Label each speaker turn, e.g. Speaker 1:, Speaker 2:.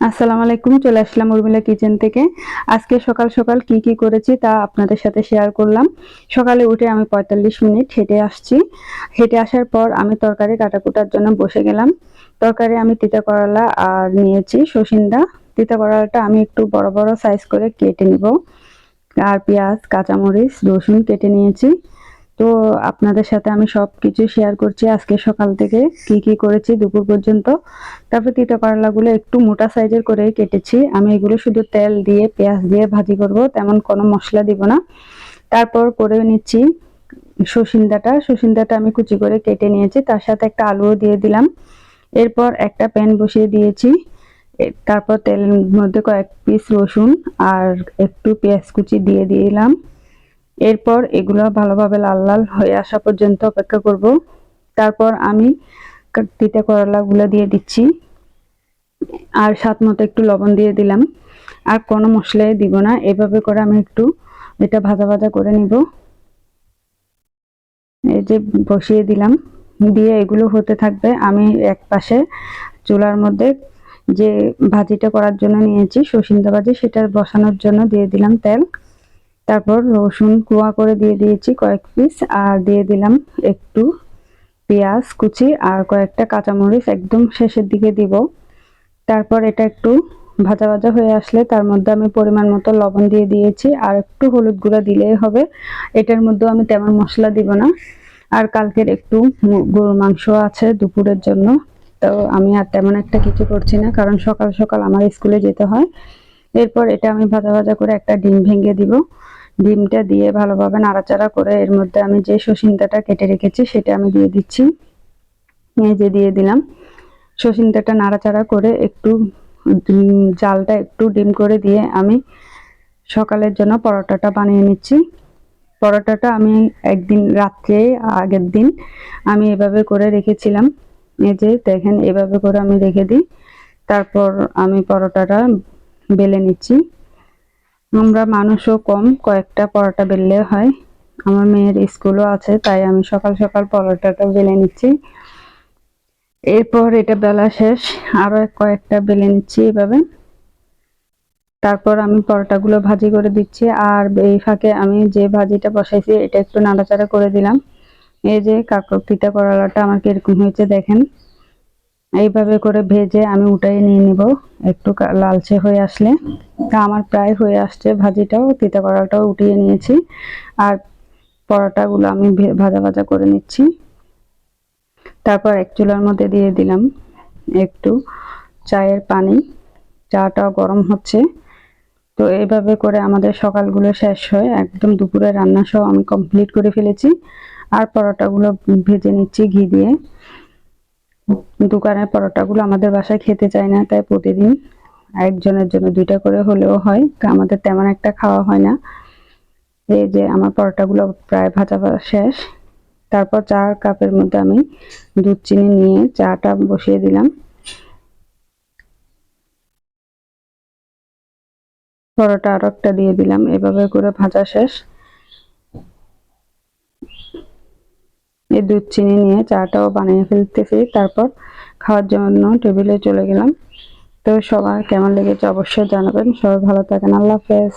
Speaker 1: আসসালামু আলাইকুম। চলে আসলাম উর্মিলা কিচেন থেকে। আজকে সকাল সকাল কি কি করেছি তা আপনাদের সাথে শেয়ার করলাম। সকালে উঠে আমি 45 মিনিট হেঁটে আসছি। হেঁটে আসার পর আমি তরকারি কাটাকুটার জন্য বসে গেলাম। তরকারি আমি তিতা করলা আর নিয়েছি সসিন্দা। তিতা করলাটা আমি একটু বড় বড় সাইজ করে কেটে নিব। আর পেঁয়াজ, কাঁচামরিচ, রসুন কেটে নিয়েছি। তো আপনাদের সাথে আমি সবকিছু শেয়ার করছি আজকে সকাল থেকে কি কি করেছি দুপুর পর্যন্ত। তারপর তিতা করলাগুলো একটু মোটা সাইজের করে কেটেছি। আমি এগুলো শুধু তেল দিয়ে পেঁয়াজ দিয়ে ভাজি করব, তেমন কোনো মশলা দিব না। তারপর করে নিচ্ছি সসিন্দাটা আমি কুচি করে কেটে নিয়েছি, তার সাথে একটা আলুও দিয়ে দিলাম। এরপর একটা প্যান বসিয়ে দিয়েছি। তারপর তেলের মধ্যে কয়েক পিস রসুন আর একটু পেঁয়াজ কুচি দিয়ে দিলাম। এরপর এগুলো ভালোভাবে লাল লাল হয়ে আসা পর্যন্ত অপেক্ষা করব। তারপর আমি তিতা করলাগুলো দিয়ে দিচ্ছি আর স্বাদ মতো একটু লবণ দিয়ে দিলাম। আর কোনো মশলাই দিব না, এভাবে করে আমি একটু এটা ভাজা ভাজা করে নিব। এই যে বসিয়ে দিলাম, দিয়ে এগুলো হতে থাকবে। আমি এক পাশে চুলার মধ্যে যে ভাজিটা করার জন্য নিয়েছি সসিন্দা ভাজি, সেটা বসানোর জন্য দিয়ে দিলাম তেল। তারপর রসুন কুয়া করে দিয়ে দিয়েছি কয়েক পিস, আর দিয়ে দিলাম একটু পেঁয়াজ কুচি আর কয়েকটা কাঁচামরিচ একদম শেষের দিকে দিব। তারপর এটা একটু ভাজা ভাজা হয়ে আসলে তার মধ্যে আমি পরিমাণ মতো লবণ দিয়ে দিয়েছি, আর একটু হলুদ গুঁড়া দিলেই হবে। এটার মধ্যে আমি তেমন মশলা দিব না। আর কালকের একটু গরুর মাংস আছে দুপুরের জন্য, তো আমি আর তেমন একটা কিছু করছি না, কারণ সকাল সকাল আমার স্কুলে যেতে হয়। এরপর এটা আমি ভাজা ভাজা করে একটা ডিম ভেঙে দিব। ডিমটা দিয়ে ভালোভাবে নাড়াচাড়া করে এর মধ্যে আমি যে সসিন্দাটা কেটে রেখেছি সেটা আমি দিয়ে দিচ্ছি। এই যে দিয়ে দিলাম। সসিন্দাটা নাড়াচাড়া করে একটু জালটা একটু ডিম করে দিয়ে আমি সকালের জন্য পরোটাটা বানিয়ে নিচ্ছি। পরোটাটা আমি একদিন রাত্রে আগের দিন আমি এভাবে করে রেখেছিলাম। এই যে দেখেন, এভাবে করে আমি রেখে দিই। তারপর আমি পরোটাটা বেলে নিচ্ছি। আমরা মানুষও কম, কয়েকটা পরোটা বেললে হয়। আমার মেয়ের স্কুলও আছে, তাই আমি সকাল সকাল পরোটাটা বেলে নিচ্ছি। এরপর এটা বেলা শেষ, আরো কয়েকটা বেলে নিচ্ছি এভাবে। তারপর আমি পরোটাগুলো ভাজি করে দিচ্ছি, আর এই ফাঁকে আমি যে ভাজিটা বসাইছি এটা একটু নাড়াচাড়া করে দিলাম। এই যে তিতা করলাটা আমার কিরকম হয়েছে দেখেন। এইভাবে করে ভেজে আমি উঠাই নিয়ে নিব একটু লালচে হয়ে আসলে। তা আমার প্রায় হয়ে আসছে, ভাজিটাও তিতা করলাটাও উঠিয়ে নিয়েছি, আর পরোটাগুলো আমি ভাজা ভাজা করে নিচ্ছি। তারপর এক চুলার মধ্যে দিয়ে দিলাম একটু চায়ের পানি। চাটাও গরম হচ্ছে। তো এইভাবে করে আমাদের সকালগুলো শেষ হয়, একদম দুপুরে রান্না সহ আমি কমপ্লিট করে ফেলেছি। আর পরোটাগুলো ভেজে নিচ্ছি ঘি দিয়ে। দোকানের পরোটাগুলো আমাদের বাসায় খেতে চায় না, তাই প্রতিদিন একজনের জন্য দুইটা করে হলেও হয়, আমাদের তেমন একটা খাওয়া হয় না। এই যে আমার পরোটাগুলো প্রায় ভাজা শেষ। তারপর চার কাপের মধ্যে আমি দুধ চিনি নিয়ে চাটা বসিয়ে দিলাম। পরোটা আরো একটা দিয়ে দিলাম। এভাবে করে ভাজা শেষ। এই দুধ চিনি নিয়ে চাটাও বানিয়ে ফেলতেছি, তারপর খাওয়ার জন্য টেবিলে চলে গেলাম। তো সবার কেমন লেগেছে অবশ্যই জানাবেন। সবাই ভালো থাকেন। আল্লাহ হাফেজ।